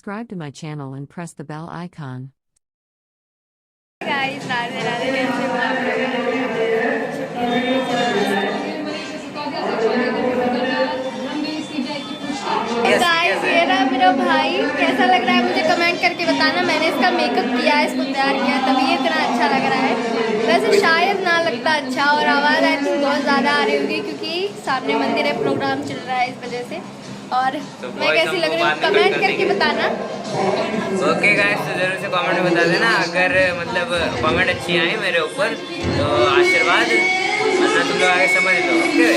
Subscribe to my channel and press the bell icon. Guys Radhe Radhe, कैसे हो आप लोग। गाइस ये रहा मेरा भाई, कैसा लग रहा है मुझे कमेंट करके बताना। मैंने इसका मेकअप किया है, इसको तैयार किया तभी ये इतना अच्छा लग रहा है। वैसे शायद ना लगता अच्छा, और आवाज़ आई थिंक बहुत ज़्यादा आ रही होगी क्योंकि सामने मंदिर है, प्रोग्राम चल रहा है इस वजह से। और तो मैं कैसी लग रही हूँ कमेंट करके बताना। ओके गाइस, तो जरूर से कमेंट में बता देना। अगर मतलब कमेंट अच्छी आई मेरे ऊपर तो आशीर्वाद, वरना तुम लोग आगे समझ लो। ओके,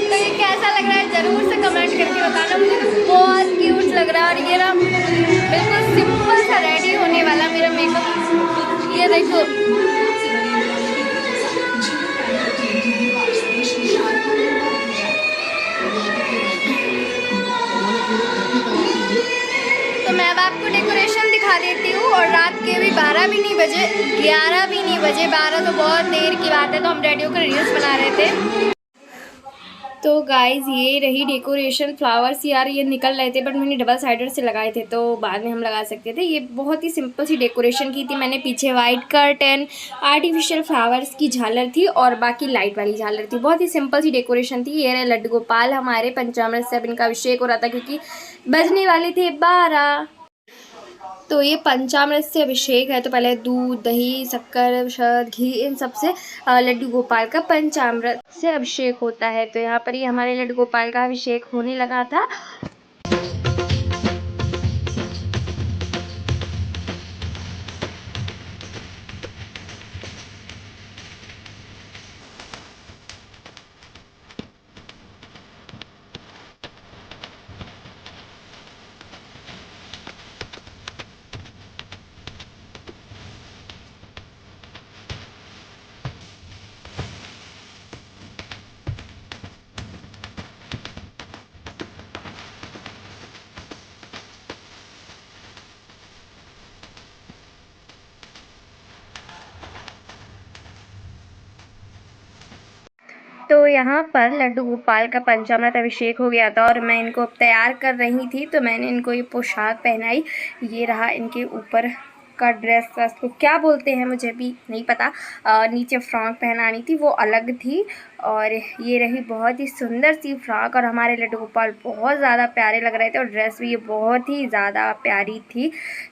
तो ये कैसा लग रहा है जरूर से कमेंट करके बताना। मुझे तो बहुत क्यूट लग रहा है। और ये ना बिल्कुल सिंपल सा रेडी होने वाला मेरा मेकअप, ये देखो। तो मैं अब आपको डेकोरेशन दिखा देती हूँ। और रात के भी 12 भी नहीं बजे, 11 भी नहीं बजे, 12 तो बहुत देर की बात है। तो हम रेडियो के रील्स बना रहे थे। तो गाइज ये रही डेकोरेशन। फ्लावर्स यार ये निकल रहे थे बट मैंने डबल साइडर से लगाए थे, तो बाद में हम लगा सकते थे। ये बहुत ही सिंपल सी डेकोरेशन की थी मैंने। पीछे वाइट कर्टन, आर्टिफिशियल फ्लावर्स की झालर थी और बाकी लाइट वाली झालर थी। बहुत ही सिंपल सी डेकोरेशन थी। ये रहे लड्डू गोपाल हमारे। पंचामृत से अब इनका अभिषेक हो रहा था क्योंकि बजने वाले थे 12। तो ये पंचामृत से अभिषेक है। तो पहले दूध, दही, शक्कर, शहद, घी, इन सब से लड्डू गोपाल का पंचामृत से अभिषेक होता है। तो यहाँ पर ही हमारे लड्डू गोपाल का अभिषेक होने लगा था। तो यहाँ पर लड्डू गोपाल का पंचामृत अभिषेक हो गया था और मैं इनको तैयार कर रही थी। तो मैंने इनको ये पोशाक पहनाई। ये रहा इनके ऊपर का ड्रेस, उसको क्या बोलते हैं मुझे भी नहीं पता। नीचे फ्रॉक पहनानी थी, वो अलग थी। और ये रही बहुत ही सुंदर सी फ्रॉक। और हमारे लड्डू गोपाल बहुत ज़्यादा प्यारे लग रहे थे और ड्रेस भी ये बहुत ही ज़्यादा प्यारी थी।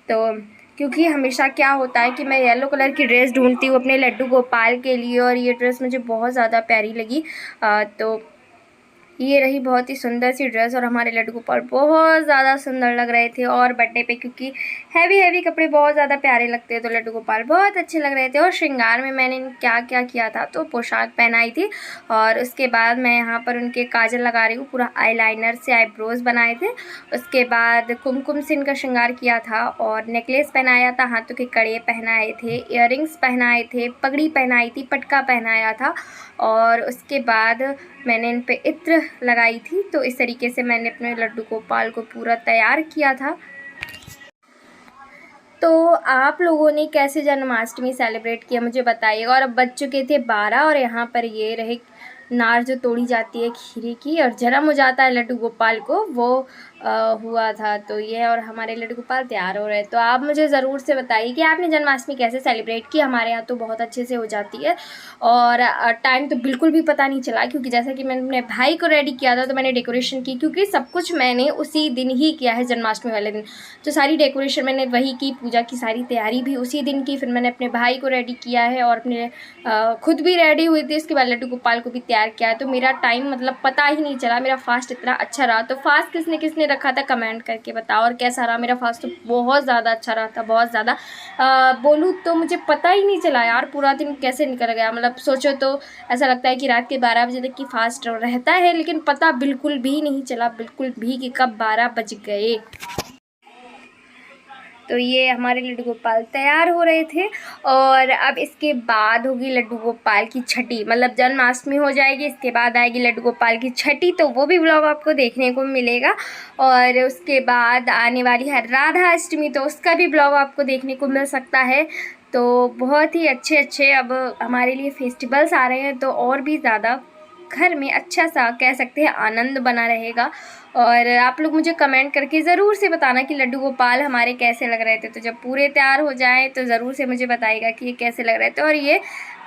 तो क्योंकि हमेशा क्या होता है कि मैं येलो कलर की ड्रेस ढूंढती हूँ अपने लड्डू गोपाल के लिए, और ये ड्रेस मुझे बहुत ज़्यादा प्यारी लगी। तो ये रही बहुत ही सुंदर सी ड्रेस। और हमारे लड्डू गोपाल बहुत ज़्यादा सुंदर लग रहे थे। और बर्थडे पे क्योंकि हैवी कपड़े बहुत ज़्यादा प्यारे लगते हैं, तो लड्डू गोपाल बहुत अच्छे लग रहे थे। और श्रृंगार में मैंने क्या क्या किया था, तो पोशाक पहनाई थी और उसके बाद मैं यहाँ पर उनके काजल लगा रही हूँ। पूरा आईलाइनर से आईब्रोज बनाए थे। उसके बाद कुमकुम से इनका श्रृंगार किया था और नेकलेस पहनाया था, हाथों के कड़े पहनाए थे, इयररिंग्स पहनाए थे, पगड़ी पहनाई थी, पटका पहनाया था। और उसके बाद मैंने इन पे इत्र लगाई थी। तो इस तरीके से मैंने अपने लड्डू गोपाल को पूरा तैयार किया था। तो आप लोगों ने कैसे जन्माष्टमी सेलिब्रेट किया मुझे बताइएगा। और अब बज चुके थे 12 और यहाँ पर ये रहे नार जो तोड़ी जाती है खीरे की और जन्म हो जाता है लड्डू गोपाल को, वो हुआ था। तो ये और हमारे लड्डू गोपाल तैयार हो रहे हैं। तो आप मुझे ज़रूर से बताइए कि आपने जन्माष्टमी कैसे सेलिब्रेट की। हमारे यहाँ तो बहुत अच्छे से हो जाती है और टाइम तो बिल्कुल भी पता नहीं चला, क्योंकि जैसा कि मैंने अपने भाई को रेडी किया था तो मैंने डेकोरेशन की, क्योंकि सब कुछ मैंने उसी दिन ही किया है जन्माष्टमी वाले दिन। तो सारी डेकोरेशन मैंने वही की, पूजा की सारी तैयारी भी उसी दिन की। फिर मैंने अपने भाई को रेडी किया है और अपने खुद भी रेडी हुई थी। उसके बाद लड्डू गोपाल को भी तैयार किया है। तो मेरा टाइम मतलब पता ही नहीं चला, मेरा फास्ट इतना अच्छा रहा। तो फास्ट किसने किसने रखा था कमेंट करके बताओ। और कैसा रहा मेरा फास्ट? तो बहुत ज़्यादा अच्छा रहा था, बहुत ज़्यादा। बोलूँ तो मुझे पता ही नहीं चला यार पूरा दिन कैसे निकल गया। मतलब सोचो तो ऐसा लगता है कि रात के 12 बजे तक की फास्ट रहता है, लेकिन पता बिल्कुल भी नहीं चला, बिल्कुल भी, कि कब 12 बज गए। तो ये हमारे लड्डू गोपाल तैयार हो रहे थे। और अब इसके बाद होगी लड्डू गोपाल की छठी, मतलब जन्माष्टमी हो जाएगी, इसके बाद आएगी लड्डू गोपाल की छठी। तो वो भी व्लॉग आपको देखने को मिलेगा। और उसके बाद आने वाली है राधा अष्टमी, तो उसका भी व्लॉग आपको देखने को मिल सकता है। तो बहुत ही अच्छे अच्छे अब हमारे लिए फेस्टिवल्स आ रहे हैं, तो और भी ज़्यादा घर में अच्छा सा कह सकते हैं आनंद बना रहेगा। और आप लोग मुझे कमेंट करके ज़रूर से बताना कि लड्डू गोपाल हमारे कैसे लग रहे थे। तो जब पूरे तैयार हो जाएं तो ज़रूर से मुझे बताइएगा कि ये कैसे लग रहे थे। और ये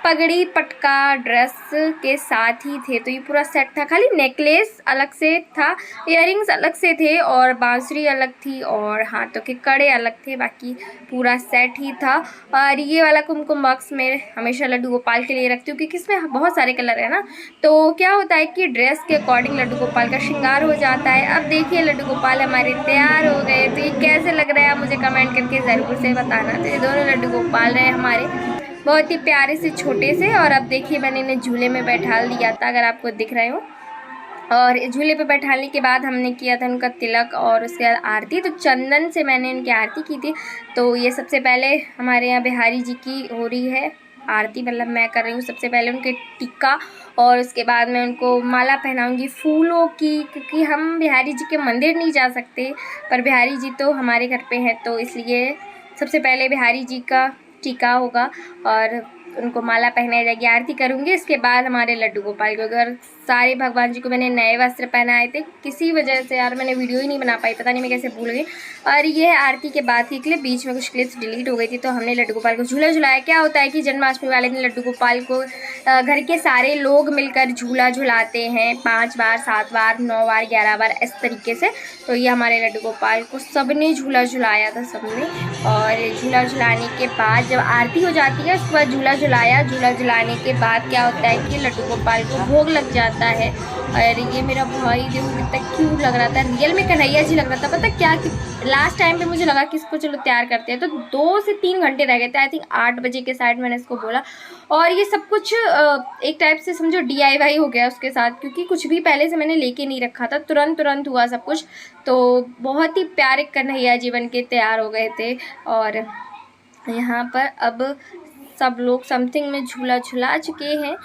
पगड़ी पटका ड्रेस के साथ ही थे, तो ये पूरा सेट था। खाली नेकलेस अलग से था, इयररिंग्स अलग से थे और बांसुरी अलग थी और हाथों के कड़े अलग थे, बाकी पूरा सेट ही था। और ये वाला कुमकुम बॉक्स मैं हमेशा लड्डू गोपाल के लिए रखती हूँ क्योंकि इसमें बहुत सारे कलर है ना, तो क्या होता है कि ड्रेस के अकॉर्डिंग लड्डू गोपाल का श्रृंगार हो जाता है। अब देखिए लड्डू गोपाल हमारे तैयार हो गए, तो ये कैसे लग रहा है आप मुझे कमेंट करके ज़रूर से बताना। तो ये दोनों लड्डू गोपाल रहे हमारे बहुत ही प्यारे से छोटे से। और अब देखिए मैंने इन्हें झूले में बैठा दिया था, अगर आपको दिख रहे हो। और झूले पे बैठाने के बाद हमने किया था उनका तिलक और उसके बाद आरती। तो चंदन से मैंने इनकी आरती की थी। तो ये सबसे पहले हमारे यहाँ बिहारी जी की हो रही है आरती, मतलब मैं कर रही हूँ। सबसे पहले उनके टिक्का और उसके बाद मैं उनको माला पहनाऊंगी फूलों की, क्योंकि हम बिहारी जी के मंदिर नहीं जा सकते, पर बिहारी जी तो हमारे घर पे हैं, तो इसलिए सबसे पहले बिहारी जी का टीका होगा और उनको माला पहनाई जाएगी, आरती करूँगी। इसके बाद हमारे लड्डू गोपाल को, अगर सारे भगवान जी को मैंने नए वस्त्र पहनाए थे, किसी वजह से यार मैंने वीडियो ही नहीं बना पाई, पता नहीं मैं कैसे भूल गई। और ये है आरती के बाद की क्लिप, बीच में कुछ क्लिप्स डिलीट हो गई थी। तो हमने लड्डू गोपाल को झूला झुलाया। क्या होता है कि जन्माष्टमी वाले दिन लड्डू गोपाल को घर के सारे लोग मिलकर झूला झुलाते हैं, 5 बार 7 बार 9 बार 11 बार इस तरीके से। तो ये हमारे लड्डू गोपाल को सबने झूला झुलाया था, सबने। और झूला झुलाने के बाद जब आरती हो जाती है उसके बाद झूला झुलाया। झूला झुलाने के बाद क्या होता है कि लड्डू गोपाल को भोग लग जाता है। और ये मेरा भाई देखो कितना क्यूट लग रहा था, रियल में कन्हैया जी लग रहा था। पता क्या कि लास्ट टाइम पे मुझे लगा कि इसको चलो तैयार करते हैं, तो 2 से 3 घंटे रह गए थे। आई थिंक 8 बजे के साइड मैंने इसको बोला। और ये सब कुछ एक टाइप से समझो DIY हो गया उसके साथ, क्योंकि कुछ भी पहले से मैंने लेके नहीं रखा था, तुरंत हुआ सब कुछ। तो बहुत ही प्यारे कन्हैया जी बन के तैयार हो गए थे। और यहाँ पर अब सब लोग समथिंग में झूला झुला चुके हैं।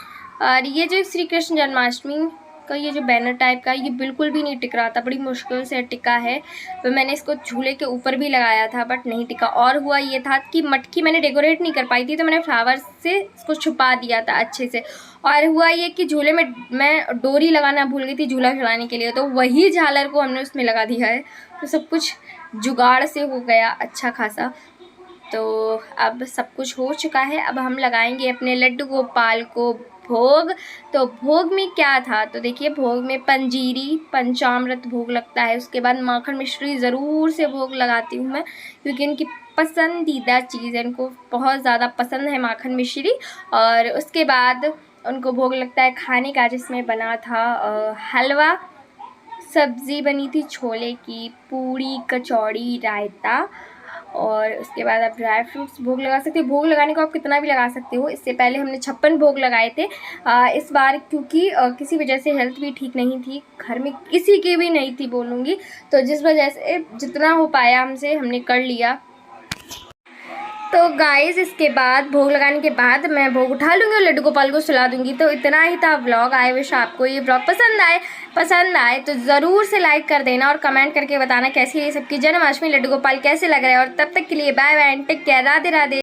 और ये जो श्री कृष्ण जन्माष्टमी का ये जो बैनर टाइप का, ये बिल्कुल भी नहीं टिक रहा था, बड़ी मुश्किल से टिका है। तो मैंने इसको झूले के ऊपर भी लगाया था बट नहीं टिका। और हुआ ये था कि मटकी मैंने डेकोरेट नहीं कर पाई थी, तो मैंने फ्लावर से इसको छुपा दिया था अच्छे से। और हुआ ये कि झूले में मैं डोरी लगाना भूल गई थी झूला झुलाने के लिए, तो वही झालर को हमने उसमें लगा दिया है। तो सब कुछ जुगाड़ से हो गया अच्छा खासा। तो अब सब कुछ हो चुका है, अब हम लगाएंगे अपने लड्डू गोपाल को भोग। तो भोग में क्या था, तो देखिए भोग में पंजीरी पंचामृत भोग लगता है। उसके बाद माखन मिश्री ज़रूर से भोग लगाती हूँ मैं, क्योंकि इनकी पसंदीदा चीज़ है, इनको बहुत ज़्यादा पसंद है माखन मिश्री। और उसके बाद उनको भोग लगता है खाने का, जिसमें बना था हलवा, सब्ज़ी बनी थी छोले की, पूड़ी कचौड़ी रायता। और उसके बाद आप ड्राई फ्रूट्स भोग लगा सकते हो। भोग लगाने को आप कितना भी लगा सकते हो। इससे पहले हमने 56 भोग लगाए थे इस बार, क्योंकि किसी वजह से हेल्थ भी ठीक नहीं थी, घर में किसी की भी नहीं थी बोलूँगी, तो जिस वजह से जितना हो पाया हमसे हमने कर लिया। तो गाइज़ इसके बाद भोग लगाने के बाद मैं भोग उठा लूँगी और लड्डू गोपाल को सुला दूँगी। तो इतना ही था व्लॉग। आई विश आपको ये व्लॉग पसंद आए तो ज़रूर से लाइक कर देना और कमेंट करके बताना कैसी है सबकी जन्माष्टमी, लड्डू गोपाल कैसे लग रहे हैं। और तब तक के लिए bye bye and take care, Radhe Radhe.